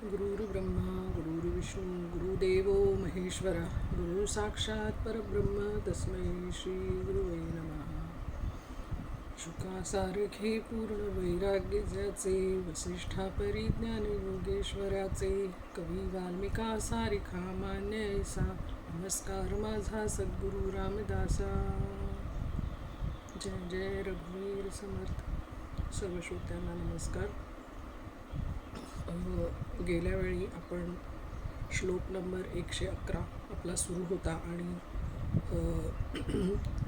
गुरुर्ब्रह्मा गुरुर्विष्णू गुरुदेवो महेश्वरा गुरु साक्षात परब्रह्म तस्मै श्री गुरुवे नमः. शुकासारखे पूर्ण वैराग्य ज्याचे वसिष्ठा परिज्ञान योगेश्वराचे कवी वाल्मिका सारिखा मान्य ऐसा नमस्कार माझा सद्गुरु रामदासा. जय जय रघुवीर समर्थ. सर्व श्रोत्यांना नमस्कार. गेल्या वेळी आपण श्लोक नंबर 111 आपला सुरू होता आणि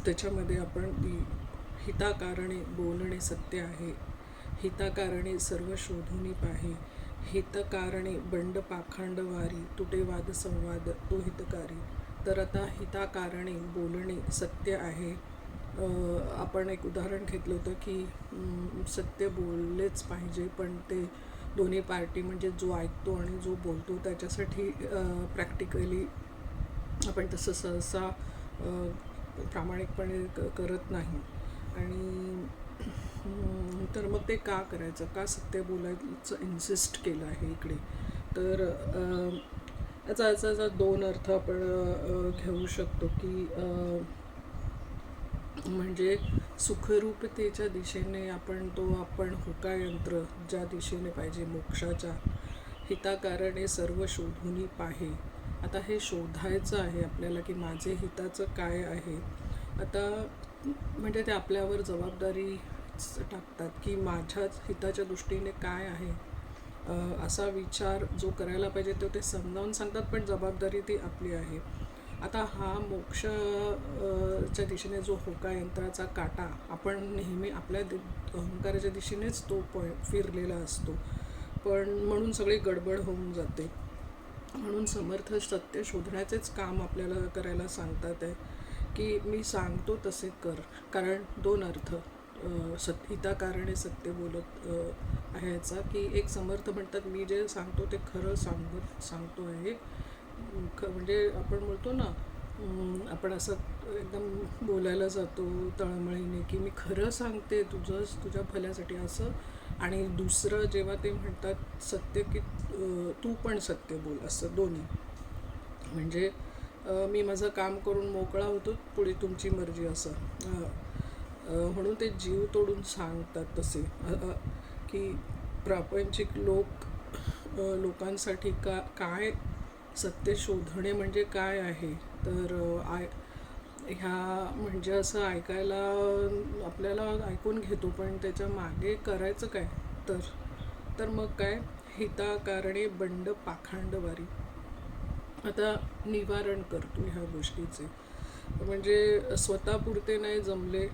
त्याच्यामध्ये आपण ती हिताकारणे बोलणे सत्य आहे, हिताकारणे सर्व शोधून पाहे, हितकारणे बंड पाखांड वारी तुटे वाद संवाद तो हितकारी. तर आता हिताकारणे बोलणे सत्य आहे. आपण एक उदाहरण घेतलं होतं की सत्य बोललेच पाहिजे, पण ते दोन्ही पार्टी म्हणजे जो ऐकतो आणि जो बोलतो त्याच्यासाठी प्रॅक्टिकली आपण तसं सहसा प्रामाणिकपणे करत नाही. आणि तर मग ते का करायचं, का सत्य बोलायचं इन्सिस्ट केलं आहे इकडे. तर याचा दोन अर्थ आपण घेऊ शकतो की म्हणजे सुखरूपतेच्या दिशेने आपण होकायंत्र ज्या दिशेने पाहिजे मोक्षाच्या, हिताकारणे सर्व शोधून पाहे. आता हे शोधायचं आहे आपल्याला की माझे हिताचं काय आहे. आता म्हणजे ते आपल्यावर जबाबदारी टाकतात की माझ्याच हिताच्या दृष्टीने काय आहे असा विचार जो करायला पाहिजे तो ते समजावून सांगतात, पण जबाबदारी ती आपली आहे. आता हा मोक्षच्या दिशेने जो होकायंत्राचा काटा आपण नेहमी आपल्या अहंकाराच्या दिशेनेच तो फिरलेला असतो, पण म्हणून सगळी गडबड होऊन जाते. म्हणून समर्थ सत्य शोधण्याचेच काम आपल्याला करायला सांगतात आहे की मी सांगतो तसे कर. कारण दोन अर्थ हिताकारणे सत्य बोलत आहे याचा की एक समर्थ म्हणतात मी जे सांगतो ते खरं सांगतो आहे. म्हणजे आपण बोलतो ना, आपण असं एकदम बोलायला जातो तळमळीने की मी खरं सांगते तुझ्या भल्यासाठी असं. आणि दुसरं जेव्हा ते म्हणतात सत्य की तू पण सत्य बोल, असं दोन्ही. म्हणजे मी माझं काम करून मोकळा होतो, पुढे तुमची मर्जी असं. म्हणून ते जीव तोडून सांगतात तसे की प्रापंचिक लोकांसाठी काय सत्य शोधणे म्हणजे काय आहे. तर ह्या म्हणजे असं ऐकायला आपल्याला ऐकून घेतो, पण त्याच्या मागे करायचं काय. तर मग काय, हिताकारणे बंड पाखांडवारी. आता निवारण करतो ह्या गोष्टीचे. म्हणजे स्वतःपुरते नाही जमले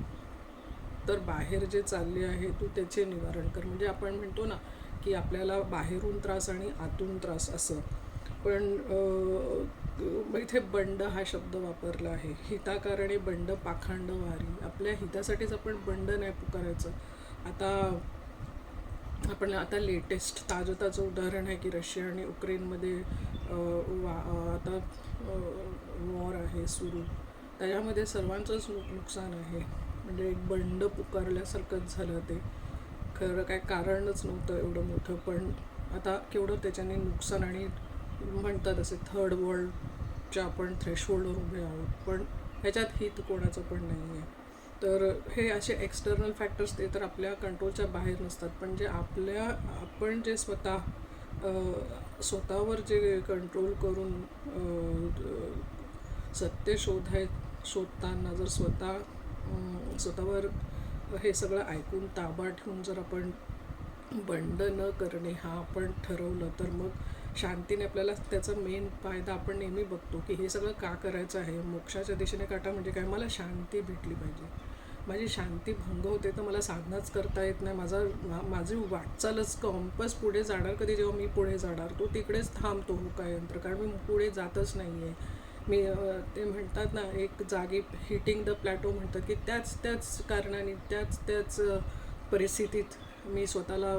तर बाहेर जे चालले आहे तू त्याचे निवारण कर. म्हणजे आपण म्हणतो ना की आपल्याला बाहेरून त्रास आणि आतून त्रास असं, पण इथे बंड हा शब्द वापरला आहे. हिताकारणे बंड पाखांड वारी, आपल्या हितासाठीच आपण बंड नाही पुकारायचं. आता लेटेस्ट ताजं उदाहरण आहे की रशिया आणि युक्रेनमध्ये आता वॉर आहे सुरू. त्याच्यामध्ये सर्वांचंच नुकसान आहे. म्हणजे एक बंड पुकारल्यासारखंच झालं ते. खरं काय कारणच नव्हतं एवढं मोठं, पण आता केवढं त्याच्याने नुकसान. आणि म्हणतात असे थर्ड वर्ल्डच्या आपण थ्रेशहोल्डवर उभे आहोत, पण ह्याच्यात हित कोणाचं पण नाही आहे. तर हे असे एक्सटर्नल फॅक्टर्स ते तर आपल्या कंट्रोलच्या बाहेर नसतात, पण जे आपण जे स्वतःवर जे कंट्रोल करून सत्य शोधताना जर स्वतःवर हे सगळं ऐकून ताबा ठेवून जर आपण बंड न करणे हा आपण ठरवलं, तर मग शांतीने आपल्याला त्याचा मेन फायदा आपण नेहमी बघतो की हे सगळं का करायचं आहे. मोक्षाच्या दिशेने काटा म्हणजे काय, मला शांती भेटली पाहिजे. माझी शांती भंग होते तर मला साधनाच करता येत नाही. माझी वाटचालच कंपस पुढे जाणार कधी, जेव्हा मी पुढे जाणार तो तिकडेच थांबतो होकायंत्र, कारण मी पुढे जातच नाही आहे. मी ते म्हणतात ना एक जागी हिटिंग द प्लॅटो म्हणतात की त्याच कारणाने त्याच परिस्थितीत मी स्वतःला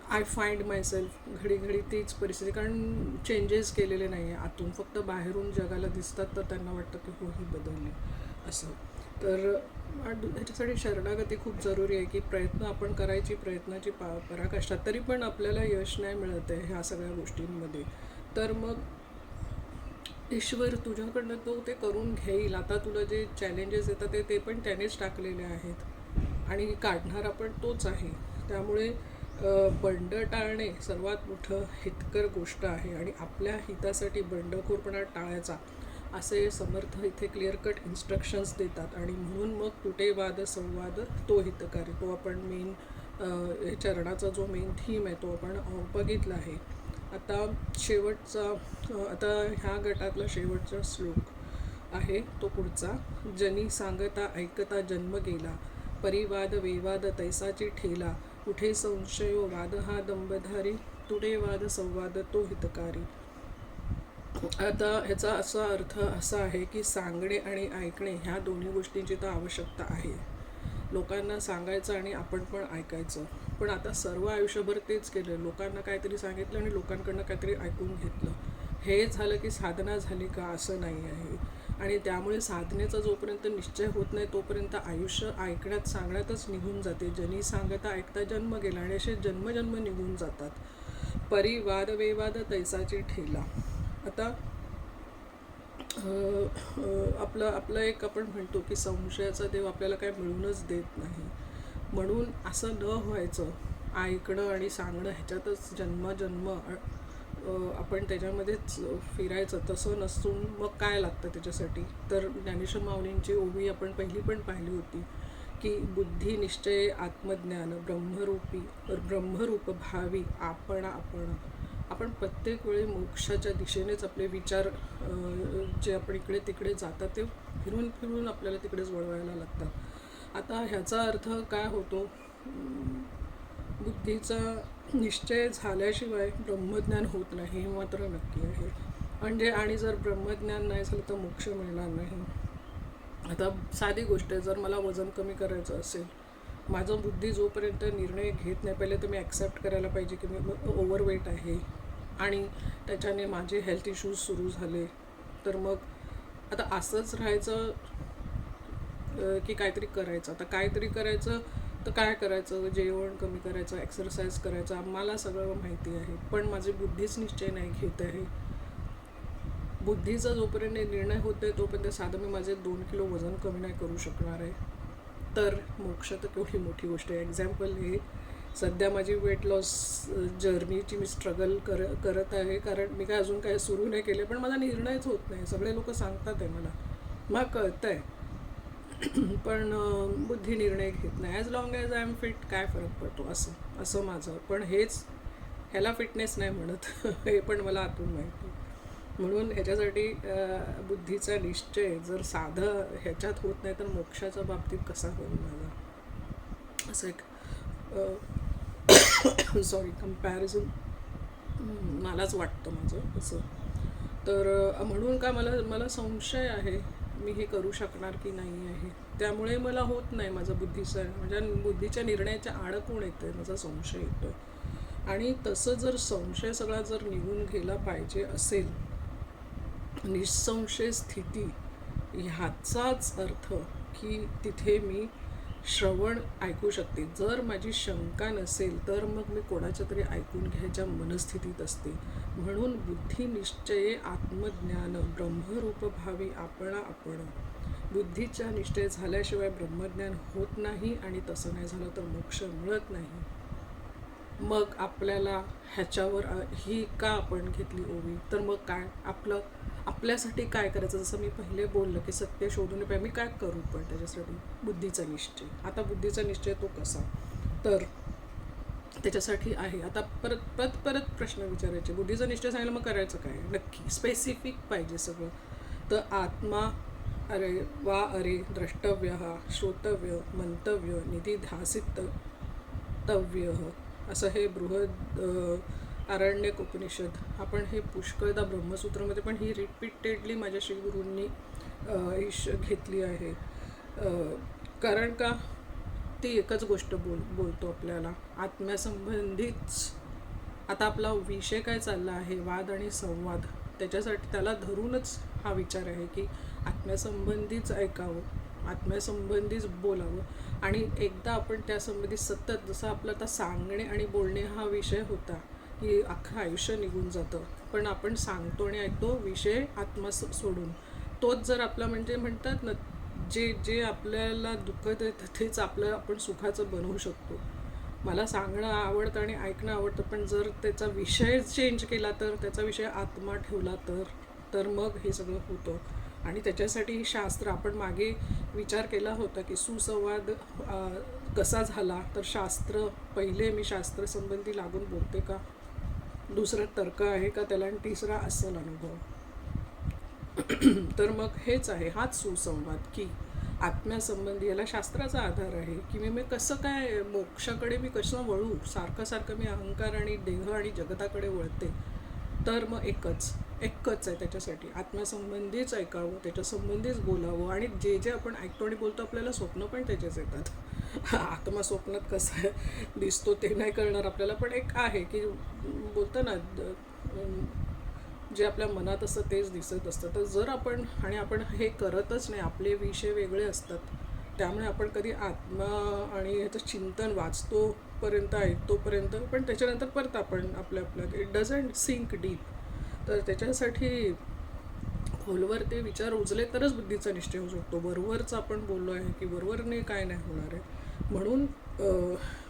आय फाइंड मायसेल्फ घडी तीच परिस्थिती. कारण चेंजेस केलेले नाही आहे आतून, फक्त बाहेरून जगाला दिसतात तर त्यांना वाटतं की हो ही बदलली असं. तर ह्याच्यासाठी शरणागती खूप जरुरी आहे, की प्रयत्न आपण करायची, प्रयत्नाची पराकाष्ठा, तरी पण आपल्याला यश नाही मिळत आहे ह्या सगळ्या गोष्टींमध्ये. तर मग ईश्वर तुझ्याकडनं तो ते करून घेईल. आता तुला जे चॅलेंजेस येतात ते पण त्यानेच टाकलेले आहेत आणि काढणारा पण तोच आहे. त्यामुळे बंड टाळणे सर्वात मोठं हितकर गोष्ट आहे आणि आपल्या हितासाठी बंडखोरपणा टाळायचा असे समर्थ इथे क्लिअर कट इन्स्ट्रक्शन्स देतात. आणि म्हणून मग कुठे वाद संवाद तो हितकारी, तो आपण मेन हे चरणाचा जो मेन थीम आहे तो आपण बघितला आहे. आता शेवटचा आता ह्या गटातला शेवटचा श्लोक आहे तो पुढचा. जनी सांगता ऐकता जन्म गेला, परिवाद वेवाद तैसाची ठेला, कुठे संशयो वाद हा दंबधारी, तुडे वाद संवाद तो हितकारी. आता ह्याचा असा अर्थ असा आहे की सांगणे आणि ऐकणे ह्या दोन्ही गोष्टींची तर आवश्यकता आहे. लोकांना सांगायचं आणि आपण पण ऐकायचं. पण आता सर्व आयुष्यभर तेच केलं, लोकांना काहीतरी सांगितलं आणि लोकांकडनं काहीतरी ऐकून घेतलं. हे झालं की साधना झाली का, असं नाही आहे. आणि त्यामुळे साधनेचा जोपर्यंत निश्चय होत नाही तोपर्यंत आयुष्य ऐकण्यात सांगण्यातच निघून जाते. जनी सांगता ऐकता जन्म गेला, आणि असे जन्मजन्म निघून जातात. परिवाद वेवाद तैसाची ठेला. आता आपलं आपलं एक आपण म्हणतो की संशयाचा देव आपल्याला काय मिळूनच देत नाही. म्हणून असं न व्हायचं, ऐकणं आणि सांगणं ह्याच्यातच जन्मजन्म आपण त्याच्यामध्येच फिरायचं, तसं नसून मग काय लागतं त्याच्यासाठी. तर ज्ञानेश्वर माऊलींची ओवी आपण पहिली पण पाहिली होती की बुद्धी निश्चय आत्मज्ञान ब्रह्मरूप भावी आपण प्रत्येक वेळी मोक्षाच्या दिशेनेच आपले विचार जे आपण इकडे तिकडे जातात ते फिरून फिरून आपल्याला तिकडेच वळवायला लागतात. आता ह्याचा अर्थ काय होतो, बुद्धीचा निश्चय झाल्याशिवाय ब्रह्मज्ञान होत नाही हे मात्र नक्की आहे. म्हणजे आणि जर ब्रह्मज्ञान नाही झालं तर मोक्ष मिळणार नाही. आता साधी गोष्ट आहे, जर मला वजन कमी करायचं असेल, माझं बुद्धी जोपर्यंत निर्णय घेत नाही, पहिले तर मी ॲक्सेप्ट करायला पाहिजे की मी ओव्हरवेट आहे आणि त्याच्याने माझे हेल्थ इश्यूज सुरू झाले. तर मग आता असंच राहायचं की काहीतरी करायचं. आता काहीतरी करायचं तर काय करायचं, जेवण कमी करायचं, एक्सरसाइज करायचा, मला सगळं माहिती आहे, पण माझी बुद्धीच निश्चय नाही घेत आहे. बुद्धीचा जोपर्यंत निर्णय होत आहे तोपर्यंत साधं मी माझे 2 किलो वजन कमी नाही करू शकणार आहे. तर मोक्ष तर केवढी मोठी गोष्ट आहे. एक्झाम्पल हे सध्या माझी वेट लॉस जर्नीची मी स्ट्रगल करत आहे, कारण मी काय अजून काय सुरू नाही केले, पण माझा निर्णयच होत नाही. सगळे लोक सांगतात आहे मला कळतं आहे, पण बुद्धी निर्णय घेत नाही. As long as I am fit काय फरक पडतो, असं असं माझं. पण हेच ह्याला फिटनेस नाही म्हणत हे पण मला आतून माहिती. म्हणून ह्याच्यासाठी बुद्धीचा निश्चय जर साधं ह्याच्यात होत नाही तर मोक्षाच्या बाबतीत कसा होईल माझा, असं एक सॉरी कम्पॅरिझन मलाच वाटतं माझं असं. तर म्हणून का मला संशय आहे मी हे करू शकणार की नाही आहे. त्यामुळे मला होत नाही माझं म्हणजे बुद्धीच्या निर्णयाच्या अडकून येतं आहे, माझा संशय येतो आहे. आणि तसं जर संशय सगळा जर निघून गेला पाहिजे असेल, निःसंशय स्थिती ह्याचाच अर्थ की तिथे मी श्रवण ऐकू शकते. जर माझी शंका नसेल तर मग मी कोणाच्या तरी ऐकून घ्यायच्या मनस्थितीत असते. म्हणून बुद्धी निश्चये आत्मज्ञान ब्रह्मरूप भावी आपण. बुद्धीचा निश्चय झाल्याशिवाय ब्रह्मज्ञान होत नाही, आणि तसं नाही झालं तर मोक्ष मिळत नाही. मग आपल्याला ह्याच्यावर ही का आपण घेतली ओवी, तर मग काय आपल्यासाठी काय करायचं. जसं मी पहिले बोललं की सत्य शोधून पाहिजे, मी काय करू, पण त्याच्यासाठी बुद्धीचा निश्चय. आता बुद्धीचा निश्चय तो कसा, तर त्याच्यासाठी आहे आता परत प्रश्न विचारायचे. बुद्धीचा निश्चय सांगितलं मग करायचं काय, नक्की स्पेसिफिक पाहिजे सगळं. तर आत्मा अरे द्रष्टव्य श्रोतव्य मंतव्य निधिध्यासितव्य, असं हे बृहद आरण्यक उपनिषद. आपण हे पुष्कळदा ब्रह्मसूत्रामध्ये पण ही रिपीटेडली माझ्या श्रीगुरूंनी घेतली आहे. कारण का ती एकच गोष्ट बोलतो आपल्याला आत्म्यासंबंधीच. आता आपला विषय काय चालला आहे, वाद आणि संवाद, त्याच्यासाठी त्याला धरूनच हा विचार आहे की आत्म्यासंबंधीच ऐकावं. आत्म्यासंबंधीच बोलावं आणि एकदा आपण त्यासंबंधी सतत, जसं आपलं आता सांगणे आणि बोलणे हा विषय होता की अख्खं आयुष्य निघून जातं, पण आपण सांगतो आणि ऐकतो विषय आत्मा सोडून. तोच जर आपला म्हणजे म्हणतात ना, जे जे आपल्याला दुःख देतं तेच आपलं आपण सुखाचं बनवू शकतो. मला सांगणं आवडतं आणि ऐकणं आवडतं, पण जर त्याचा विषय चेंज केला तर, त्याचा विषय आत्मा ठेवला तर तर मग हे सगळं होतं. आणि त्याच्यासाठी शास्त्र, आपण मागे विचार केला होता की सुसंवाद कसा झाला, तर शास्त्र पहिले, मी शास्त्रसंबंधी लागून बोलते का, दुसरा तर्क आहे का त्याला, आणि तिसरा अस्सल अनुभव. तर मग हेच आहे, हाच सुसंवाद की आत्म्यासंबंधी याला शास्त्राचा आधार आहे की मी कसं काय मोक्षाकडे मी कसं वळू, सारखं सारखं मी अहंकार आणि देह आणि जगताकडे वळते. तर मग एकच आहे त्याच्यासाठी, आत्म्यासंबंधीच ऐकावं, त्याच्यासंबंधीच बोलावं. आणि जे जे आपण ऐकतो आणि बोलतो आपल्याला स्वप्न पण त्याचेच येतात. आत्मा स्वप्नात कसा दिसतो ते नाही करणार आपल्याला, पण एक आहे की बोलतं ना, जे आपल्या मनात असतं तेच दिसत असतं. तर जर आपण, आणि आपण हे करतच नाही, आपले विषय वेगळे असतात, त्यामुळे आपण कधी आत्मा आणि ह्याचं चिंतन वाचतोपर्यंत, ऐकतोपर्यंत, पण त्याच्यानंतर परत आपण आपल्या इट डझंट सिंक डीप. तर त्याच्यासाठी खोलवर ते विचार उचले तरच बुद्धीचा निश्चय होऊ शकतो. वरवरचं आपण बोललो आहे की वरवरने काय नाही होणार आहे. म्हणून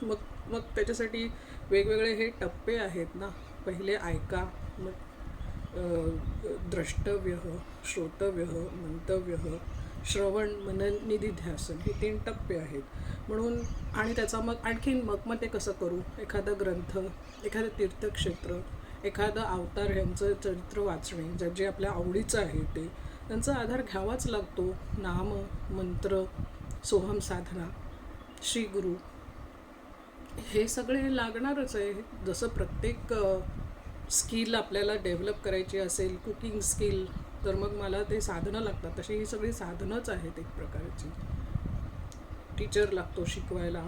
मग मग त्याच्यासाठी वेगवेगळे हे टप्पे आहेत ना. पहिले ऐका, मग द्रष्टव्य, श्रोतव्य, मंतव्य, श्रवण, मनन, निधिध्यासन, हे 3 टप्पे आहेत. म्हणून आणि त्याचा मग आणखीन मग ते कसं करू, एखादा ग्रंथ, एखादं तीर्थक्षेत्र, एखादं अवतार ह्यांचं चरित्र वाचणे, जे आपल्या आवडीचं आहे ते, त्यांचा आधार घ्यावाच लागतो. नाम, मंत्र, सोहम साधना, श्री गुरु, हे सगळे लागणारच आहे. जसं प्रत्येक स्किल आपल्याला डेव्हलप करायची असेल, कुकिंग स्किल, तर मग मला ते साधनं लागतात. तशी ही सगळी साधनंच आहेत एक प्रकारची. टीचर लागतो शिकवायला,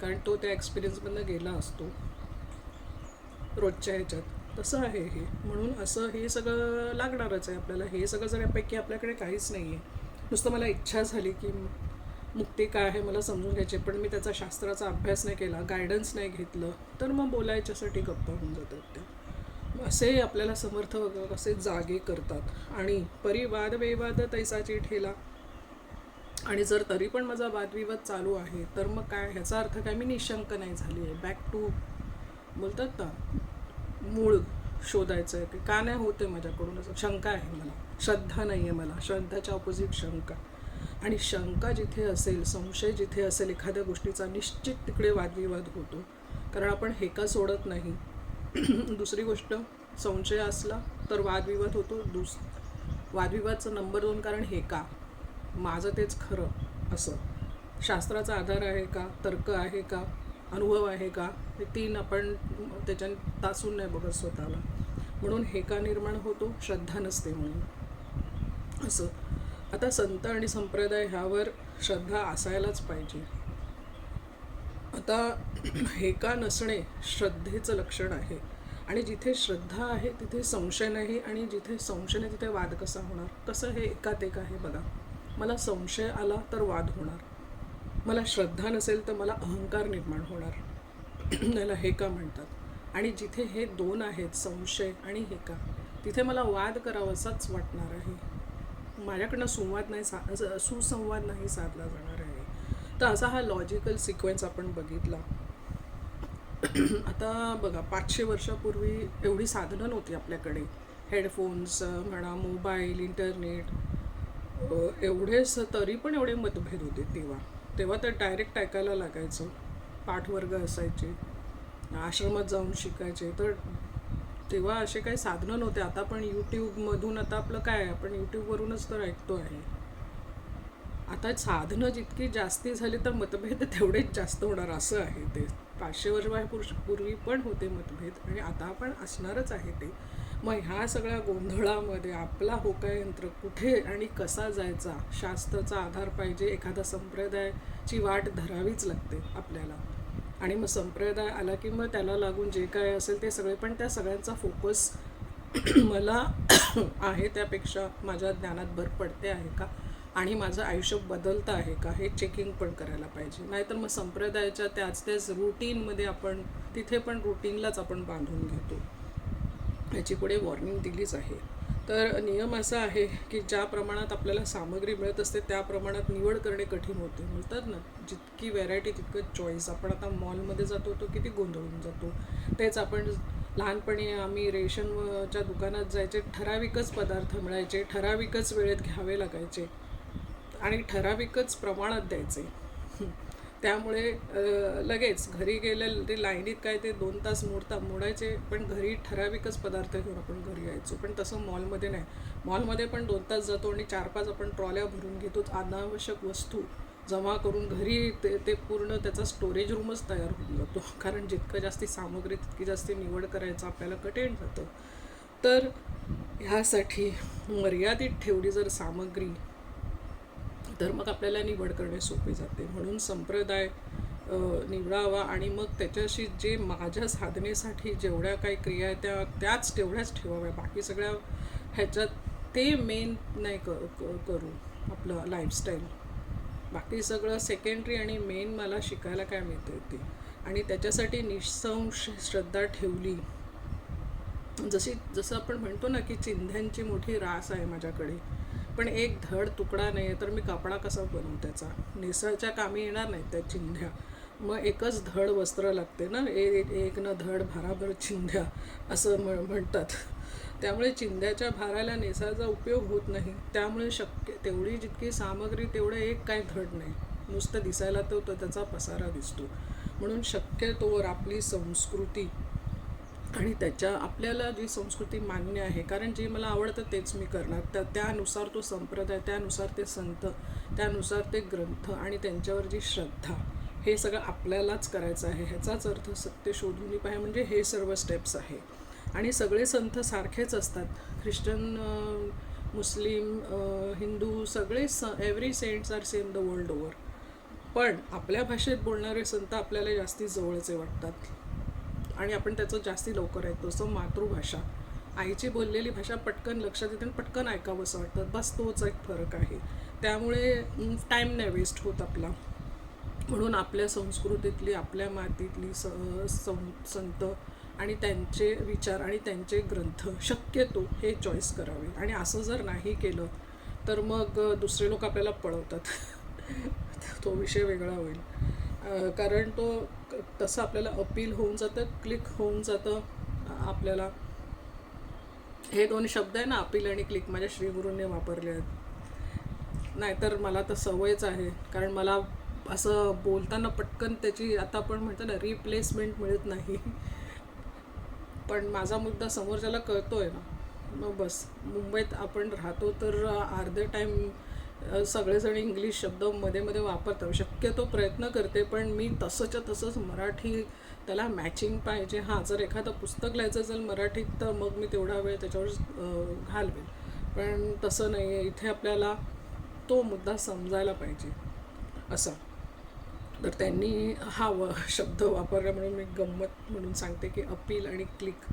कारण तो त्या एक्सपिरियन्समधनं गेला असतो रोजच्या ह्याच्यात. तसं आहे हे. म्हणून असं हे सगळं लागणारच आहे आपल्याला. हे सगळं जर यापैकी आपल्याकडे काहीच नाही आहे, नुसतं मला इच्छा झाली की मुक्ती काय आहे मला समजून घ्यायचे, पण मी त्याचा शास्त्राचा अभ्यास नाही केला, गायडन्स नाही घेतलं, तर मग बोलायच्यासाठी गप्पा होऊन जातात त्या. असे आपल्याला समर्थ असे जागे करतात. आणि परिवाद वेवाद तैसाची ठेला. आणि जर तरी पण माझा वादविवाद चालू आहे, तर मग काय, ह्याचा अर्थ काय मी निशंक नाही झाली आहे. बॅक टू बोलतात ना, मूळ शोधायचं आहे. ते का नाही होते माझ्याकडून, असं शंका आहे मला, श्रद्धा नाही आहे मला. श्रद्धाच्या ऑपोजिट शंका. आणि शंका जिथे असेल, संशय जिथे असेल एखाद्या गोष्टीचा, निश्चित तिकडे वादविवाद होतो. कारण आपण हेका सोडत नाही. दुसरी गोष्ट, संशय असला तर वादविवाद होतो. वादविवादचं नंबर 2 कारण हेका, माझं तेच खरं असं. शास्त्राचा आधार आहे का, तर्क आहे का, अनुभव आहे का, हे 3 आपण त्याच्याने तासून नाही बघत स्वतःला. म्हणून हेका निर्माण होतो, श्रद्धा नसते म्हणून असं. आता संत आणि संप्रदाय ह्यावर श्रद्धा असायलाच पाहिजे. आता हेका नसणे श्रद्धेचं लक्षण आहे. आणि जिथे श्रद्धा आहे तिथे संशय नाही, आणि जिथे संशय नाही तिथे वाद कसा होणार. कसं हे एकात एक आहे बघा. मला संशय आला तर वाद होणार, मला श्रद्धा नसेल तर मला अहंकार निर्माण होणार. याला हेका म्हणतात. आणि जिथे हे 2 आहेत, संशय आणि हेका, तिथे मला वाद करावासाच वाटणार आहे. माझ्याकडनं सुसंवाद नाही साधला जाणार आहे. तर असा हा लॉजिकल सिक्वेन्स आपण बघितला. आता बघा, 500 वर्षापूर्वी एवढी साधनं नव्हती आपल्याकडे. हेडफोन्स म्हणा, मोबाईल, इंटरनेट, एवढेच, तरी पण एवढे मतभेद होते तेव्हा तर डायरेक्ट ऐकायला लागायचं. पाठवर्ग असायचे, आश्रमात जाऊन शिकायचे. तर तेव्हा असे काही साधनं नव्हते. आता पण यूट्यूबमधून, आता आपलं काय, आपण यूट्यूबवरूनच तर ऐकतो आहे. आता साधनं जितकी जास्ती झाली तर मतभेद तेवढेच जास्त होणार, असं आहे ते. 500 वर्षापूर्वी पण होते मतभेद, आणि आता पण असणारच आहे ते. मग ह्या सगळ्या गोंधळामध्ये आपला होकायंत्र कुठे आणि कसा जायचा, शास्त्राचा आधार पाहिजे. एखादा संप्रदायाची वाट धरावीच लागते आपल्याला. आणि मग संप्रदाय आला की मग त्याला लागून जे काय असेल ते सगळे. पण त्या सगळ्यांचा फोकस मला आहे त्यापेक्षा माझ्या ज्ञानात भर पडते आहे का, आणि माझं आयुष्य बदलतं आहे का हे चेकिंग पण करायला पाहिजे. नाहीतर मग संप्रदायाच्या त्याच रुटीनमध्ये आपण तिथे पण रुटीनलाच आपण बांधून घेतो. याची पुढे वॉर्निंग दिलीच आहे. तर नियम असा आहे की ज्या प्रमाणात आपल्याला सामग्री मिळत असते त्या प्रमाणात निवड करणे कठीण होते. म्हणतात ना, जितकी व्हेरायटी तितकं चॉईस. आपण आता मॉलमध्ये जातो तो किती गोंधळून जातो. तेच आपण लहानपणी आम्ही रेशनच्या दुकानात जायचे, ठराविकच पदार्थ मिळायचे, ठराविकच वेळेत घ्यावे लागायचे आणि ठराविकच प्रमाणात द्यायचे. त्यामुळे लगेच घरी गेले ते लाईनीत काय ते 2 तास मोडायचे, पण घरी ठराविकच पदार्थ घेऊन आपण घरी यायचो. पण तसं मॉलमध्ये नाही. मॉलमध्ये पण 2 तास जातो आणि 4-5 आपण ट्रॉल्या भरून घेतो, अनावश्यक वस्तू जमा करून घरी ते पूर्ण त्याचा स्टोरेज रूमच तयार होऊन जातो. कारण जितकं जास्ती सामग्री तितकी जास्ती निवड करायचं आपल्याला कठीण जातं. तर ह्यासाठी मर्यादित ठेवली जर सामग्री तर मग आपल्याला निवड करणे सोपे जाते. म्हणून संप्रदाय निवडावा आणि मग त्याच्याशी जे माझ्या साधनेसाठी जेवढ्या काही क्रिया आहेत त्याच तेवढ्याच ठेवाव्या. बाकी सगळ्या ह्याच्यात ते मेन नाही करू आपलं लाईफस्टाईल. बाकी सगळं सेकंडरी आणि मेन मला शिकायला काय मिळतं ते. आणि त्याच्यासाठी निःसंशय श्रद्धा ठेवली. जसं आपण म्हणतो ना की चिंध्यांची मोठी रास आहे माझ्याकडे, पण एक धड तुकडा नाही आहे, तर मी कापडा कसा बनवू त्याचा. नेसळच्या कामी येणार नाहीत त्या चिंध्या. मग एकच धड वस्त्र लागते ना, एक न धड भाराभर चिंध्या असं म्हणतात. त्यामुळे चिंध्याच्या भाराला नेसायचा उपयोग होत नाही. त्यामुळे शक्य तेवढी जितकी सामग्री तेवढं एक काय धड नाही, नुसतं दिसायला तो त्याचा पसारा दिसतो. म्हणून शक्यतोवर आपली संस्कृती आणि आपल्याला जी संस्कृती मान्य आहे, कारण जे मला आवडतं तेच मी करणार. त्यानुसार तो संप्रदाय, त्यानुसार ते संत, त्यानुसार ते ग्रंथ आणि त्यांच्यावर जी श्रद्धा, हे सगळं आपल्यालाच करायचं आहे. ह्याचाच अर्थ सत्य शोधून पाहिजे म्हणजे हे सर्व स्टेप्स आहे. आणि सगळे संत सारखेच असतात. ख्रिश्चन, मुस्लिम, हिंदू सगळे every saints are same the world over. पण आपल्या भाषेत बोलणारे संत आपल्याला जास्ती जवळचे वाटतात आणि आपण त्याचं जास्ती लवकर ऐकतो. असं मातृभाषा, आईची बोललेली भाषा पटकन लक्षात येते आणि पटकन ऐकावंसं वाटतं. बस तोच एक फरक आहे. त्यामुळे टाईम नाही वेस्ट होत आपला. म्हणून आपल्या संस्कृतीतली, आपल्या मातीतली संत आणि त्यांचे विचार आणि त्यांचे ग्रंथ शक्यतो हे चॉईस करावे. आणि असं जर नाही केलं तर मग दुसरे लोक आपल्याला पळवतात. तो विषय वेगळा होईल. कारण तो तसं आपल्याला अपील होऊन जातं, क्लिक होऊन जातं आपल्याला. हे 2 शब्द आहे ना, अपील आणि क्लिक, माझ्या श्रीगुरूंनी वापरले आहेत. नाहीतर मला तर सवयच आहे, कारण मला असं बोलताना पटकन त्याची, आता आपण म्हणतो ना, रिप्लेसमेंट मिळत नाही. पण माझा मुद्दा समोरच्याला कळतो आहे ना, मग बस. मुंबईत आपण राहतो तर अर्धे टाईम सगळेजण इंग्लिश शब्द मध्ये मध्ये वापरतात. शक्यतो प्रयत्न करते, पण मी तसंच्या तसंच मराठी त्याला मॅचिंग पाहिजे. हां, जर एखादं पुस्तक लिहायचं असेल मराठीत तर मग मी तेवढा वेळ त्याच्यावर घालवेल, पण तसं नाही आहे. इथे आपल्याला तो मुद्दा समजायला पाहिजे असा. तर त्यांनी हा शब्द वापरला म्हणून मी गंमत म्हणून सांगते की अपील आणि क्लिक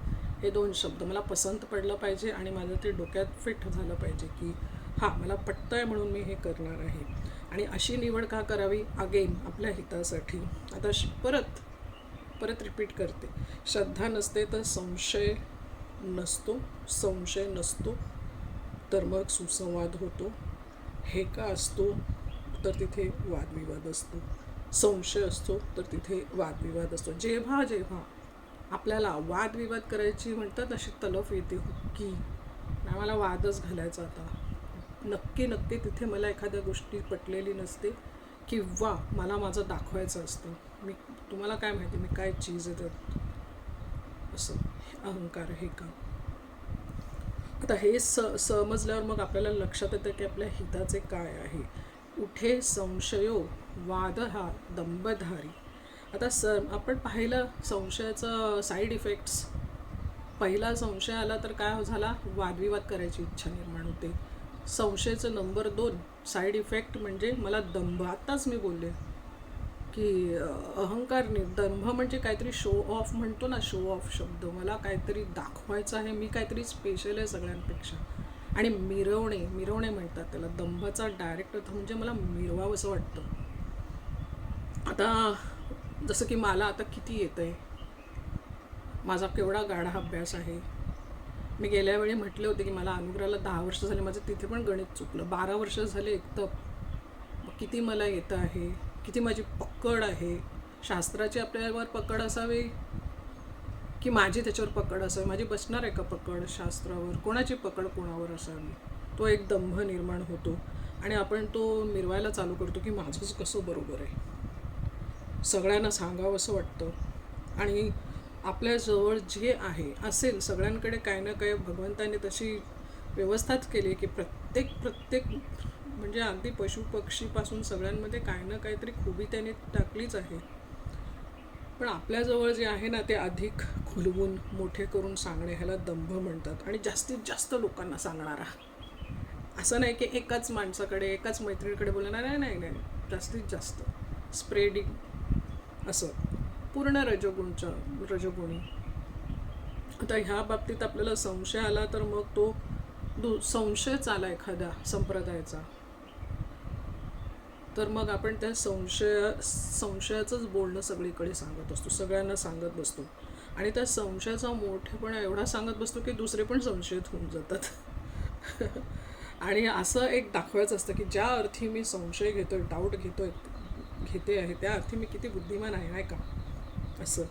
हे 2 शब्द मला पसंत पडलं पाहिजे आणि माझं ते डोक्यात फिट झालं पाहिजे की हां, मला पटतं आहे म्हणून मी हे करणार आहे. आणि अशी निवड का करावी? अगेन आपल्या हितासाठी. आता परत रिपीट करते. श्रद्धा नसते तर संशय नसतो तर मग सुसंवाद होतो. हेका असतो तर तिथे वादविवाद असतो. संशय असतो तर तिथे वादविवाद असतो. जेव्हा आपल्याला वादविवाद करायची म्हणतात अशी तलफ येते की नाही, मला वादच घालायचा आता, नक्की तिथे मला एखाद्या गोष्टी पटलेली नसते किंवा मला माझं दाखवायचं असतं. तुम्हाला काय माहिती मी काय चीज आहे तर, असं अहंकार हे का. आता हे समजल्यावर मग आपल्याला लक्षात येतं की आपल्या हिताचे काय आहे. उठे संशयो वाद हा दंबधारी. आता आपण पाहिलं संशयाचं साईड इफेक्ट्स. पहिला संशय आला तर काय झाला, वादविवाद करायची इच्छा निर्माण होते. संशयाचं नंबर 2 साईड इफेक्ट म्हणजे मला दंभ. आत्ताच मी बोलले की अहंकार नाही, दंभ म्हणजे काहीतरी शो ऑफ म्हणतो ना, शो ऑफ शब्द. मला काहीतरी दाखवायचं आहे, मी काहीतरी स्पेशल आहे सगळ्यांपेक्षा. आणि मिरवणे म्हणतात त्याला. दंभाचा डायरेक्ट अर्थ म्हणजे मला मिरवावं असं वाटतं. आता जसं की मला आता किती येतं आहे, माझा केवढा गाढा अभ्यास आहे. मी गेल्या वेळी म्हटले होते की मला अनुग्रहाला 10 वर्ष झाले, माझं तिथे पण गणित चुकलं. 12 वर्ष झाले एकदम. किती मला येतं आहे, किती माझी पकड आहे. शास्त्राची आपल्यावर पकड असावी की माझी त्याच्यावर पकड असावी. माझी बसणार आहे का पकड शास्त्रावर? कोणाची पकड कोणावर असावी? तो एक दंभ निर्माण होतो आणि आपण तो मिरवायला चालू करतो की माझंच कसं बरोबर आहे, सगळ्यांना सांगावं असं वाटतं. आणि आपल्याजवळ जे आहे असेल, सगळ्यांकडे काही ना काही भगवंताने तशी व्यवस्थाच केली की प्रत्येक म्हणजे अगदी पशुपक्षीपासून सगळ्यांमध्ये काही ना काहीतरी खूबी त्याने टाकलीच आहे. पण आपल्याजवळ जे आहे ना ते अधिक खुलवून मोठे करून सांगणे, ह्याला दंभ म्हणतात. आणि जास्तीत जास्त लोकांना सांगणारा. असं नाही की एकाच माणसाकडे एकाच मैत्रिणीकडे बोलणार, नाही नाही नाही, जास्तीत जास्त स्प्रेडिंग असं पूर्ण रजगुणी. आता ह्या बाबतीत आपल्याला संशय आला तर मग तो संशयच आला एखाद्या संप्रदायाचा, तर मग आपण त्या संशयाचंच बोलणं सगळीकडे सांगत असतो, सगळ्यांना सांगत बसतो. आणि त्या संशयाचा मोठेपणा एवढा सांगत बसतो की दुसरे पण संशयित होऊन जातात. आणि असं एक दाखवायचं असतं की ज्या अर्थी मी संशय घेतोय, डाऊट घेते आहे, त्या अर्थी मी किती बुद्धिमान आहे, नाही का असं.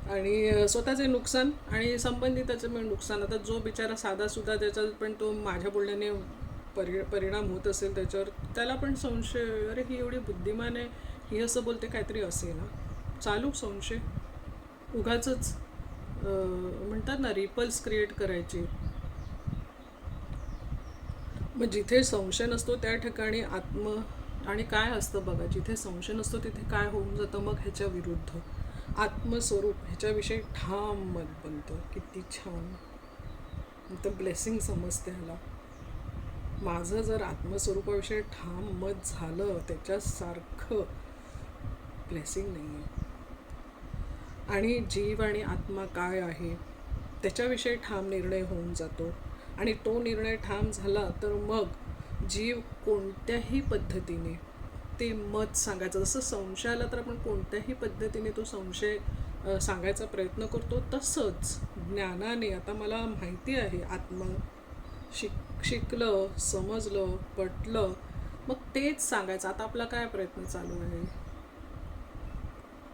आणि स्वतःचे नुकसान आणि संबंधिताचं नुकसान. आता जो बिचारा साधासुद्धा त्याच्यात पण तो माझ्या बोलण्याने परिणाम होत असेल त्याच्यावर, त्याला पण संशय, अरे ही एवढी बुद्धिमान आहे, ही असं बोलते, काहीतरी असेल ना, चालू संशय उगाचच म्हणतात ना रिपल्स क्रिएट करायची. मग जिथे संशय नसतो त्या ठिकाणी आणि काय असतं बघा, जिथे संशय नसतो तिथे काय होऊन जातं मग ह्याच्या विरुद्ध आत्मस्वरूप ह्याच्याविषयी ठाम मत बनतं. किती छान, तर ब्लेसिंग समजते ह्याला. माझं जर आत्मस्वरूपाविषयी ठाम मत झालं, त्याच्यासारखं ब्लेसिंग नाही आहे. आणि जीव आणि आत्मा काय आहे त्याच्याविषयी ठाम निर्णय होऊन जातो. आणि तो निर्णय ठाम झाला तर मग जीव कोणत्याही पद्धतीने ते मत सांगायचं, जसं संशय आला तर आपण कोणत्याही पद्धतीने तो संशय सांगायचा प्रयत्न करतो, तसंच ज्ञानाने आता मला माहिती आहे, आत्मा शिकलं, समजलं, पटलं, मग तेच सांगायचं. आता आपला काय प्रयत्न चालू आहे,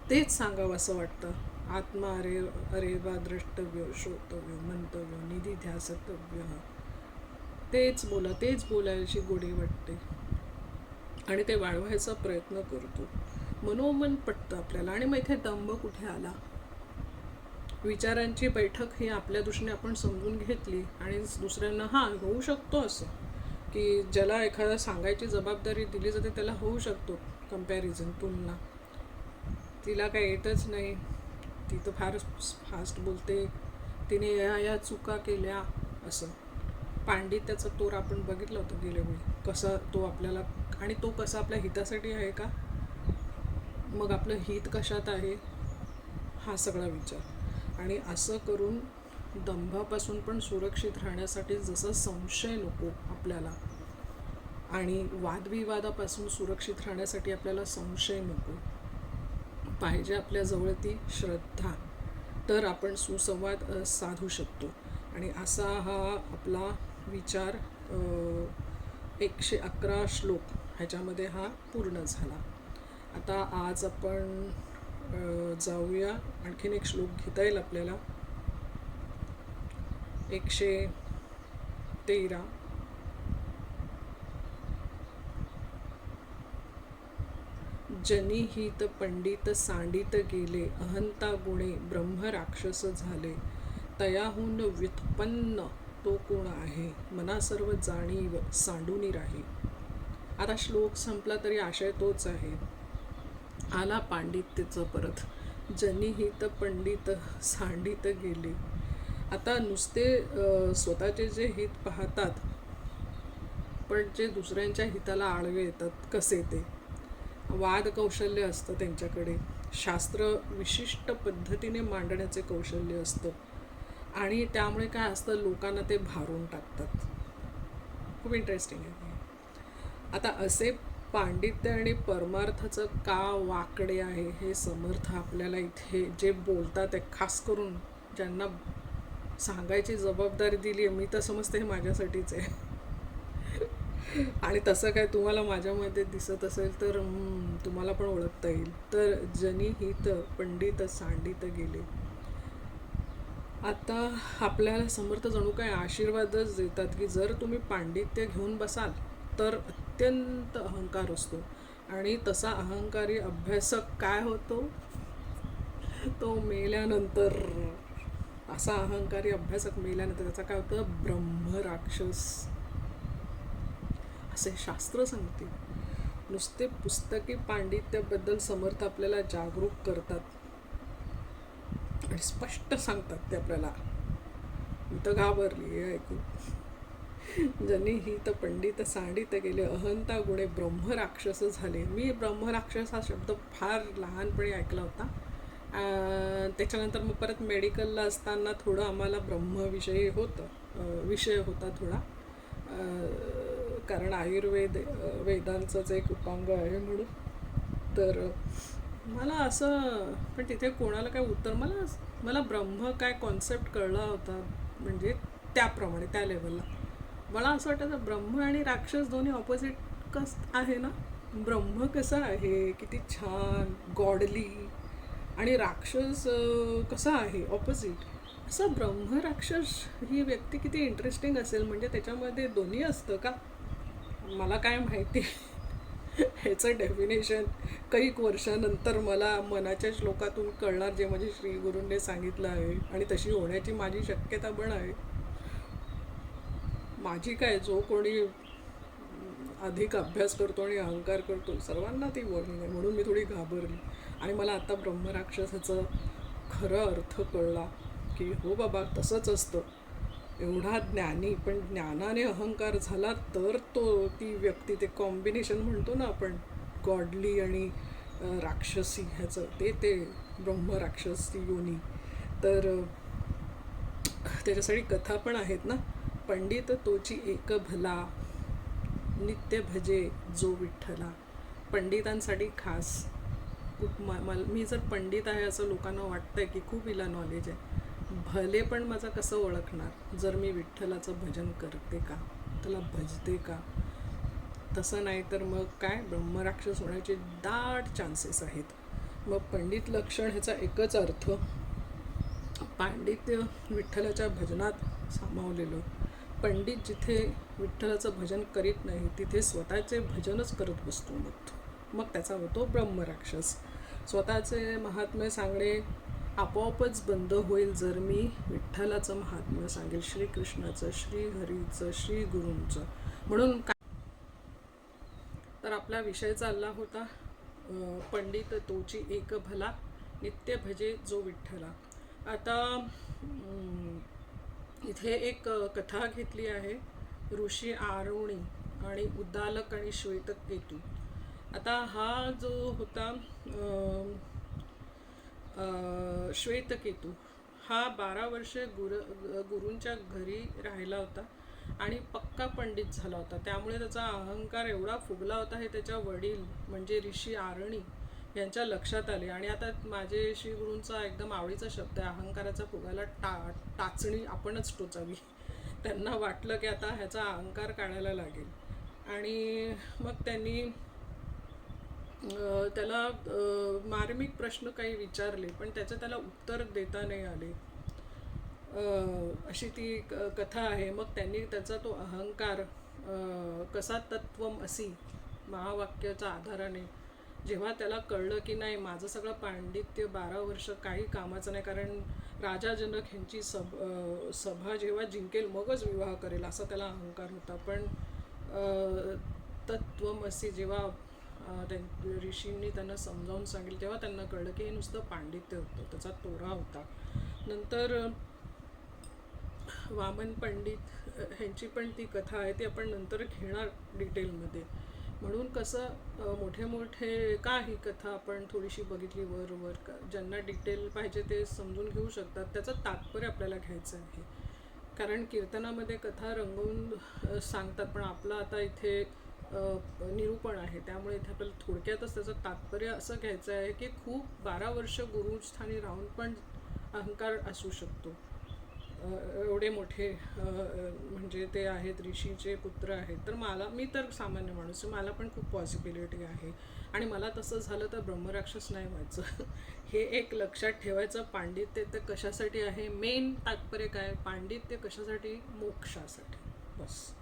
तेच सांगावं असं वाटतं. आत्मा अरे वा द्रष्टव्य, श्रोतव्य, मंतव्य, निधी ध्यासतव्य, तेच बोलायची गोडी वाटते आणि ते वाढवायचा प्रयत्न करतो. मनोमन पटतं आपल्याला. आणि मग इथे दंभ कुठे आला? विचारांची बैठक ही आपल्या दृष्टीने आपण समजून घेतली आणि दुसऱ्यांना होऊ शकतो असं की ज्याला एखादा सांगायची जबाबदारी दिली जाते त्याला होऊ शकतो कंपॅरिझन, तुलना. तिला काही येतच नाही, ती तर फार फास्ट बोलते, तिने या चुका केल्या असं. पांडित्याचा तोर आपण बघितलं होतं गेल्या वेळी, कसा तो आपल्याला, आणि तो कसा आपल्या हितासाठी आहे का, मग आपलं हित कशात आहे, हा सगळा विचार. आणि असं करून दंभापासून पण सुरक्षित राहण्यासाठी जसं संशय नको आपल्याला, आणि वादविवादापासून सुरक्षित राहण्यासाठी आपल्याला संशय नको पाहिजे, आपल्याजवळ ती श्रद्धा, तर आपण सुसंवाद साधू शकतो. आणि असा हा आपला विचार 111 श्लोक ह्याच्यामध्ये हा पूर्ण झाला. आता आज आपण जाऊया, आणखीन एक श्लोक घेता येईल आपल्याला, 113. जनिहित पंडित सांडित गेले, अहंता गुणे ब्रह्म राक्षस झाले, तयाहून व्युत्पन्न तो कोण आहे, मना सर्व जाणीव सांडूनी राही. आता श्लोक संपला तरी आशय तोच आहे. आला पांडित्यचं परत, जनिहित पंडित सांडित गेले. आता नुसते स्वतःचे जे हित पाहतात, पण जे दुसऱ्यांच्या हिताला आळवे येतात कसे, ते वाद कौशल्य असतं त्यांच्याकडे, शास्त्र विशिष्ट पद्धतीने मांडण्याचे कौशल्य असतं, आणि त्यामुळे काय असतं, लोकांना ते भारून टाकतात. खूप इंटरेस्टिंग आहे. आता असे पांडित्य आणि परमार्थाचं का वाकडे आहे हे समर्थ आपल्याला इथे जे बोलतात आहे, खास करून ज्यांना सांगायची जबाबदारी दिली आहे, मी तर समजते हे माझ्यासाठीच आहे. आणि तसं काय तुम्हाला माझ्यामध्ये दिसत असेल तर तुम्हाला पण ओळखता येईल. तर जनी हित पंडित सांडित गेले. आता आपल्याला समर्थ जणू काय आशीर्वादच देतात की जर तुम्ही पांडित्य घेऊन बसाल तर अत्यंत अहंकार असतो, आणि तसा अहंकारी अभ्यासक काय होतो, तो मेल्यानंतर, असा अहंकारी अभ्यासक मेल्यानंतर त्याचा काय होतं, ब्रह्मराक्षस असे शास्त्र सांगते. नुसते पुस्तकी पांडित्याबद्दल समर्थ आपल्याला जागरूक करतात आणि स्पष्ट सांगतात ते आपल्याला. मी तर घाबरली हे ऐकून. जनी ही तर पंडित सांडित गेले, अहंता गुणे ब्रह्मराक्षस झाले. मी ब्रह्मराक्षस हा शब्द फार लहानपणी ऐकला होता. त्याच्यानंतर मग परत मेडिकलला असताना थोडं आम्हाला ब्रह्मविषयी विषय होता थोडा, कारण आयुर्वेद वेदांचंच एक उपांग आहे म्हणून. तर मला असं, पण तिथे कोणाला काय उत्तर, मला ब्रह्म काय कॉन्सेप्ट कळला होता, म्हणजे त्याप्रमाणे त्या लेवलला मला असं वाटायचं ब्रह्म आणि राक्षस दोन्ही ऑपोजिट आहे ना. ब्रह्म कसं आहे, किती छान गॉडली, आणि राक्षस कसा आहे ऑपोजिट. असं ब्रह्म राक्षस ही व्यक्ती किती इंटरेस्टिंग असेल, म्हणजे त्याच्यामध्ये दोन्ही असतं का, मला काय माहिती. ह्याचं डेफिनेशन काही वर्षानंतर मला मनाच्या श्लोकातून कळणार, जे म्हणजे श्री गुरूंनी सांगितलं आहे, आणि तशी होण्याची माझी शक्यता पण आहे. माझी काय, जो कोणी अधिक अभ्यास करतो आणि अहंकार करतो सर्वांना ती वॉर्निंग आहे, म्हणून मी थोडी घाबरली. आणि मला आता ब्रह्मराक्षसाचं खरं अर्थ कळला की हो बाबा तसंच असतं. एवढा ज्ञानी पण ज्ञानाने अहंकार झाला तर ती व्यक्ती, ते कॉम्बिनेशन म्हणतो ना आपण, गॉडली आणि राक्षसी, ह्याचं ते ब्रह्मराक्षस ती योनी. तर त्याच्यासाठी कथा पण आहेत ना. पंडित तोची एक भला, नित्य भजे जो विठ्ठला. पंडितांसाठी खास मी जर पंडित आहे असं लोकांना वाटतंय की खूप हिला नॉलेज आहे, भले पण माझं कसं ओळखणार जर मी विठ्ठलाचं भजन करते का, त्याला भजते का. तसं नाही तर मग काय, ब्रह्मराक्षस होण्याचे दाट चान्सेस आहेत. मग पंडित लक्षण ह्याचा एकच अर्थ, पांडित्य विठ्ठलाच्या भजनात सामावलेलं. पंडित जिथे विठ्ठलाचं भजन करीत नाही तिथे स्वतःचे भजनच करत बसतो, मग त्याचा होतो ब्रह्मराक्षस. स्वतःचे महात्म्य सांगणे आपोआपच बंद होईल जर मी विठ्ठलाचं महात्म्य सांगेल, श्रीकृष्णाचं, श्रीहरीचं, श्री गुरूंचं. म्हणून तर आपला विषय चालला होता पंडित तोची एक भला, नित्य भजे जो विठ्ठला. आता इथे एक कथा घेतली आहे, ऋषी आरुणी आणि उद्दालक आणि श्वेतकेतू. आता हा जो होता श्वेतकेतू, हा 12 वर्षे गुरूंच्या घरी राहिला होता आणि पक्का पंडित झाला होता. त्यामुळे त्याचा अहंकार एवढा फुगला होता हे त्याच्या वडील म्हणजे ऋषी आरणी यांच्या लक्षात आले. आणि आता माझे श्री गुरूंचा एकदम आवडीचा शब्द आहे, अहंकाराचा फुगायला टाचणी आपणच टोचावी. त्यांना वाटलं की आता ह्याचा अहंकार काढायला लागेल, आणि मग त्यांनी त्याला मार्मिक प्रश्न काही विचारले, पण त्याला उत्तर देता नाही आले. अशी ती कथा आहे. मग त्यांनी त्याचा तो अहंकार कसा तत्वम असी महावाक्याच्या आधाराने जेव्हा त्याला कळलं की नाही, माझं सगळं पांडित्य 12 वर्ष काही कामाचं नाही, कारण राजा जनक ह्यांची सभा जेव्हा जिंकेल मगच विवाह करेल, असा त्याला अहंकार होता. पण तत्वमसी जेव्हा ऋषींनी त्यांना समजावून सांगितलं तेव्हा त्यांना कळलं की हे नुसतं पांडित्य होतं, त्याचा तोरा होता. नंतर वामन पंडित ह्यांची पण ती कथा आहे, ती आपण नंतर घेणार डिटेलमध्ये. म्हणून कसं मोठे का ही कथा आपण थोडीशी बघितली वर ज्यांना डिटेल पाहिजे ते समजून घेऊ शकतात, त्याचं तात्पर्य आपल्याला घ्यायचं आहे. कारण कीर्तनामध्ये कथा रंगवून सांगतात, पण आपलं आता इथे निरूपण आहे, त्यामुळे इथे आपल्याला थोडक्यातच त्याचं तात्पर्य असं घ्यायचं आहे की खूप 12 वर्ष गुरुस्थानी राहून पण अहंकार असू शकतो. एवढे मोठे म्हणजे ते आहेत, ऋषीचे पुत्र आहेत. तर मी तर सामान्य माणूस आहे, मला पण खूप पॉसिबिलिटी आहे आणि मला तसं झालं तर ब्रह्मराक्षस नाही व्हायचं. हे एक लक्षात ठेवायचं. पांडित्य ते कशासाठी आहे, मेन तात्पर्य काय, पांडित्य कशासाठी, मोक्षासाठी, बस.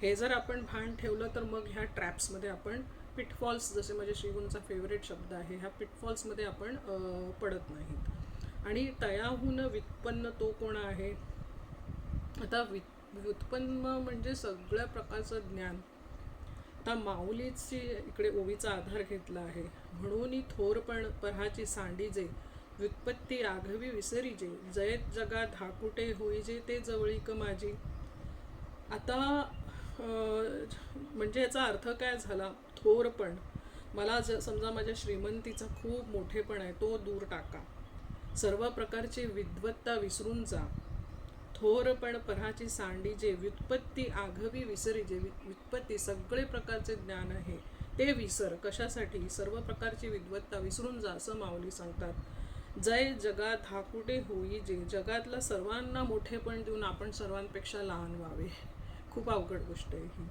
हे जर आपण भान ठेवलं तर मग ह्या ट्रॅप्समध्ये आपण, पिटफॉल्स, जसे माझ्या श्रीगुरूंचा फेवरेट शब्द आहे, ह्या पिटफॉल्समध्ये आपण पडत नाहीत. आणि तयाहून व्युत्पन्न तो कोण आहे. आता व्युत्पन्न म्हणजे सगळ्या प्रकारचं ज्ञान. आता माऊलीची इकडे ओवीचा आधार घेतला आहे. म्हणून थोरपण पराची सांडीजे, व्युत्पत्ती राघवी विसरीजे, जयत जगा धाकुटे होईजे, ते जवळीक माझी. आता म्हणजे याचा अर्थ काय झाला, थोरपण, मला समजा माझ्या श्रीमंतीचा खूप मोठेपण आहे, तो दूर टाका. सर्व प्रकारची विद्वत्ता विसरून जा. थोरपण पराची सांडीजे, व्युत्पत्ती आघवी विसरीजे. व्युत्पत्ती, सगळे प्रकारचे ज्ञान आहे ते विसर. कशासाठी, सर्व प्रकारची विद्वत्ता विसरून जा, असं माऊली सांगतात. जय जगा धाकुटे होई जे, जगातला सर्वांना मोठेपण देऊन आपण सर्वांपेक्षा लहान व्हावे, खूप अवघड गोष्ट आहे ही.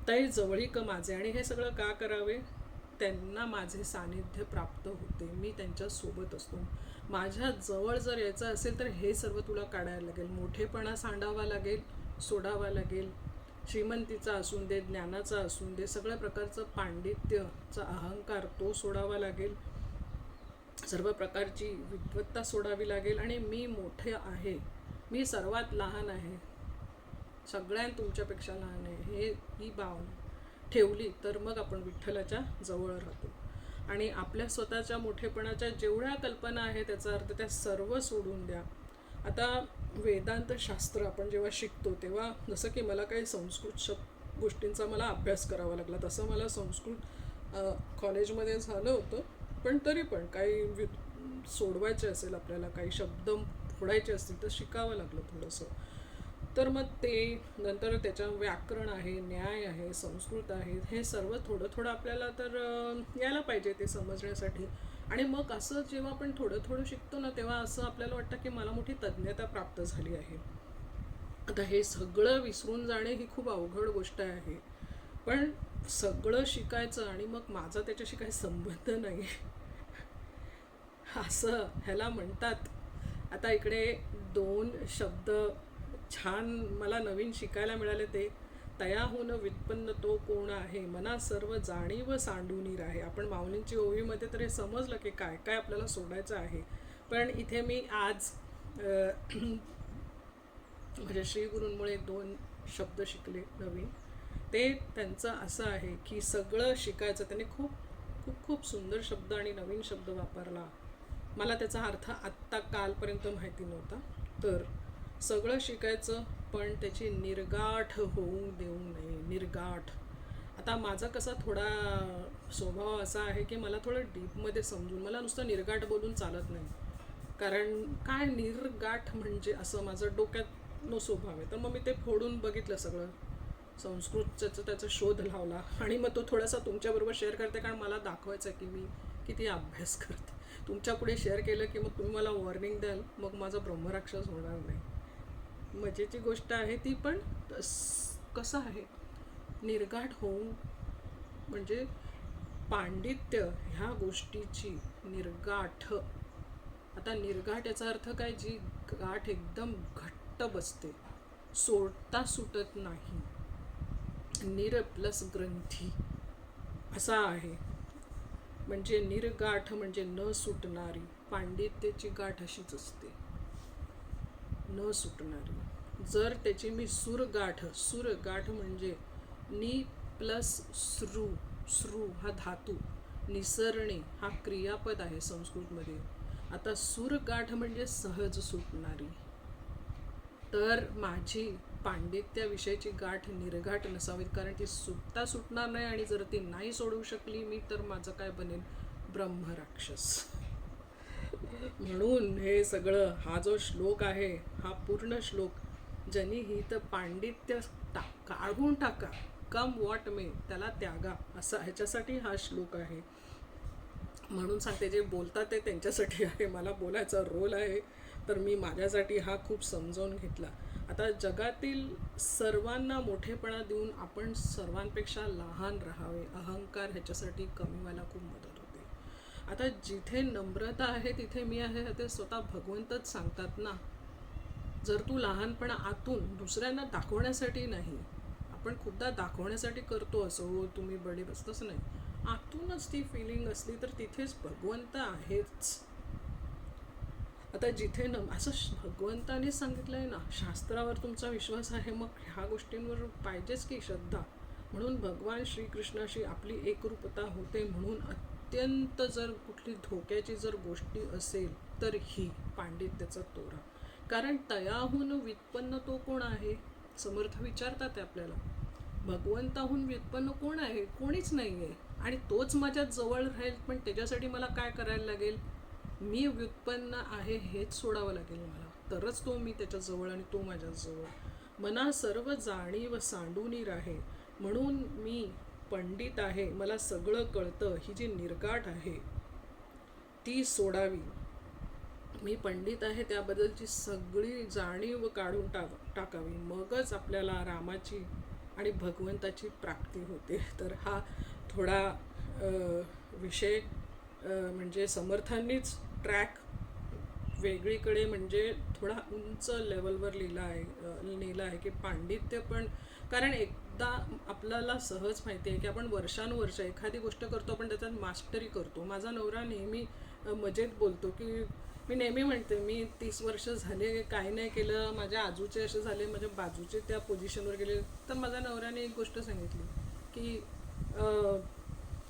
तै जवळीक माझे, आणि हे सगळं का करावे, त्यांना माझे सानिध्य प्राप्त होते, मी त्यांच्या सोबत असतो. माझ्या जवळ जर यायचं असेल तर हे सर्व तुला काढायला लागेल. मोठेपणा सांडावा लागेल, सोडावा लागेल. श्रीमंतीचा असून दे, ज्ञानाचा असून दे, सगळ्या प्रकारचं पांडित्यचा अहंकार तो सोडावा लागेल. सर्व प्रकारची विद्वत्ता सोडावी लागेल. आणि मी मोठे आहे, मी सर्वात लहान आहे, सगळ्यां तुमच्यापेक्षा लहान आहे, ही भावना ठेवली तर मग आपण विठ्ठलाच्या जवळ राहतो. आणि आपल्या स्वतःच्या मोठेपणाच्या जेवढ्या कल्पना आहे, त्याचा अर्थ त्या सर्व सोडून द्या. आता वेदांत शास्त्र आपण जेव्हा शिकतो तेव्हा, जसं की मला काही संस्कृत गोष्टींचा मला अभ्यास करावा लागला, तसं मला संस्कृत कॉलेजमध्ये झालं होतं, पण तरी पण काही सोडवायचे असेल आपल्याला, काही शब्द फोडायचे असतील तर शिकावं लागलं थोडंसं. तर मग ते नंतर त्याच्या व्याकरण आहे, न्याय आहे, संस्कृत आहे, हे सर्व थोडं थोडं आपल्याला तर यायला पाहिजे ते समजण्यासाठी. आणि मग असं जेव्हा आपण थोडं थोडं शिकतो ना, तेव्हा असं आपल्याला वाटतं की मला मोठी तज्ञता प्राप्त झाली आहे. आता हे सगळं विसरून जाणे ही खूप अवघड गोष्ट आहे. पण सगळं शिकायचं आणि मग माझा त्याच्याशी काही संबंध नाही, असं ह्याला म्हणतात. आता इकडे 2 शब्द छान मला नवीन शिकायला मिळाले. ते तयाहून व्युत्पन्न तो कोण आहे, मना सर्व जाणीव सांडूनी राहे. आपण माऊलींची ओवीमध्ये तर हे समजलं की काय काय आपल्याला सोडायचं आहे. पण इथे मी आज म्हणजे श्रीगुरूंमुळे 2 शब्द शिकले नवीन. ते त्यांचं असं आहे की सगळं शिकायचं. त्यांनी खूप खूप खूप सुंदर शब्द आणि नवीन शब्द वापरला. मला त्याचा अर्थ आत्ता कालपर्यंत माहिती नव्हता. तर सगळं शिकायचं, पण त्याची निर्गाठ होऊ देऊ नये. निर्गाठ. आता माझा कसा थोडा स्वभाव असा आहे की मला थोडं डीपमध्ये समजून, मला नुसतं निर्गाठ बोलून चालत नाही. कारण काय निर्गाठ म्हणजे, असं माझं डोक्यात स्वभाव आहे. तर मग मी ते फोडून बघितलं सगळं, संस्कृतचं त्याचा शोध लावला आणि मग तो थोडासा तुमच्याबरोबर शेअर करते, कारण मला दाखवायचं आहे की मी किती अभ्यास करते. तुमच्या पुढे शेअर केलं की मग तुम्ही मला वॉर्निंग द्याल, मग माझा ब्रह्मराक्षस होणार नाही. मजेची गोष्ट आहे ती. पण कसं आहे, निर्गाठ होऊन म्हणजे पांडित्य ह्या गोष्टीची निर्गाठ. आता निर्गाठ याचा अर्थ काय, जी गाठ एकदम घट्ट बसते, सोडता सुटत नाही. निर प्लस ग्रंथी असा आहे. म्हणजे निर्गाठ म्हणजे न सुटणारी. पांडित्याची गाठ अशीच असते, न सुटणारी. जर त्याची मी सुरगाठ म्हणजे नि प्लस श्रू, श्रू हा धातू, निसरणे हा क्रियापद आहे संस्कृतमध्ये. आता सुरगाठ म्हणजे सहज सुटणारी. तर माझी पांडित्याविषयीची गाठ निर्गाठ नसावी, कारण ती सुटता सुटणार नाही. आणि जर ती नाही सोडू शकली मी, तर माझं काय बनेल, ब्रह्मराक्षस. म्हणून हे सगळं, हा जो श्लोक आहे, हा पूर्ण श्लोक जनी हित पांडित्य काढून टाका, कम वॉट मे, त्याला त्यागा, असा ह्याच्यासाठी हा श्लोक आहे. म्हणून सांगते, जे बोलतात ते त्यांच्यासाठी आहे, मला बोलायचा रोल आहे, तर मी माझ्यासाठी हा खूप समजावून घेतला. आता जगातील सर्वांना मोठेपणा देऊन आपण सर्वांपेक्षा लहान राहावे, अहंकार ह्याच्यासाठी कमी व्हायला खूप मदत होते. आता जिथे नम्रता आहे तिथे मी आहे, ते स्वतः भगवंतच सांगतात ना. जर तू लहानपणा आतून दुसऱ्यांना दाखवण्यासाठी नाही, आपण खूपदा दाखवण्यासाठी करतो असं, हो तुम्ही बडे, बसतच नाही, आतूनच ती फिलिंग असली तर तिथेच भगवंत आहेच. आता जिथे असं भगवंताने सांगितलं आहे ना, शास्त्रावर तुमचा विश्वास आहे, मग ह्या गोष्टींवर पाहिजेच की श्रद्धा. म्हणून भगवान श्रीकृष्णाशी आपली एकरूपता होते. म्हणून अत्यंत जर कुठली धोक्याची जर गोष्टी असेल तर ही पांडित्याचा तोरा. कारण तयाहून व्युत्पन्न तो कोण आहे, समर्थ विचारतात ते आपल्याला. भगवंताहून व्युत्पन्न कोण आहे, कोणीच नाही आहे. आणि तोच माझ्या जवळ राहील, पण त्याच्यासाठी मला काय करायला लागेल, मी व्युत्पन्न आहे हेच सोडावं लागेल मला, तरच तो मी त्याच्याजवळ आणि तो माझ्याजवळ. मना सर्व जाणीव सांडूनी राहे, म्हणून मी पंडित आहे, मला सगळं कळतं, ही जी निर्गाठ आहे ती सोडावी. मी पंडित आहे त्याबद्दलची सगळी जाणीव काढून टाकावी, मगच आपल्याला रामाची आणि भगवंताची प्राप्ती होते. तर हा थोडा विषय म्हणजे समर्थांनीच ट्रॅक वेगळीकडे म्हणजे थोडा उंच लेवलवर नेला आहे की पांडित्य पण. कारण एकदा आपल्याला सहज माहिती आहे की आपण वर्षानुवर्ष एखादी गोष्ट करतो, आपण त्याच्यात मास्टरी करतो. माझा नवरा नेहमी मजेत बोलतो की, मी नेहमी म्हणते, मी 30 वर्ष झाले काय नाही केलं, माझ्या आजूचे असे झाले, माझ्या बाजूचे त्या पोझिशनवर गेले. तर माझ्या नवऱ्याने एक गोष्ट सांगितली की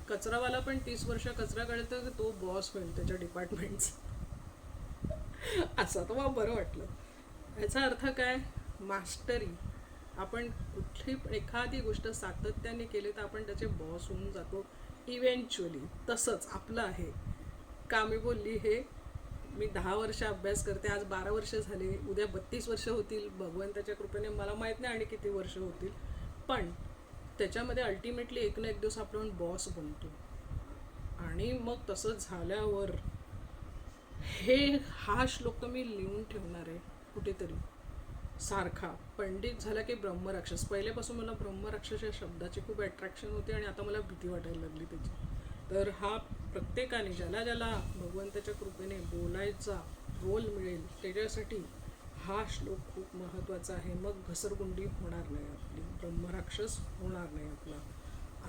कचरावाला पण 30 वर्ष कचरा काढतो, तो बॉस होईल त्याच्या डिपार्टमेंटचा. असं तर मला बरं वाटलं. याचा अर्थ काय, मास्टरी. आपण कुठली एखादी गोष्ट सातत्याने केली तर आपण त्याचे बॉस होऊन जातो इव्हेंच्युअली. तसंच आपलं आहे. का मी बोलली हे, मी 10 वर्ष अभ्यास करते, आज 12 वर्ष झाले, उद्या 32 वर्ष होतील भगवंताच्या कृपेने, मला माहीत नाही आणि किती वर्ष होतील. पण त्याच्यामध्ये अल्टिमेटली एक ना एक दिवस आपण बॉस बनतो. आणि मग तसं झाल्यावर हा श्लोक मी लिहून ठेवणार आहे कुठेतरी सारखा. पंडित झाला की ब्रह्मराक्षस. पहिल्यापासून मला ब्रह्मराक्षस या शब्दाची खूप अट्रॅक्शन होते आणि आता मला भीती वाटायला लागली त्याची. तर हा प्रत्येकाने ज्याला ज्याला भगवंताच्या कृपेने बोलायचा रोल मिळेल त्याच्यासाठी हा श्लोक खूप महत्त्वाचा आहे. मग घसरगुंडी होणार नाही आपली, ब्रह्मराक्षस होणार नाही आपला.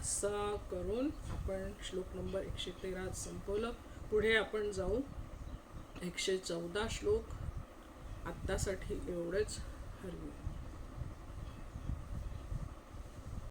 असा करून आपण श्लोक नंबर 113 संपवलं. पुढे आपण जाऊ 114 श्लोक. आत्तासाठी एवढंच. हरवी.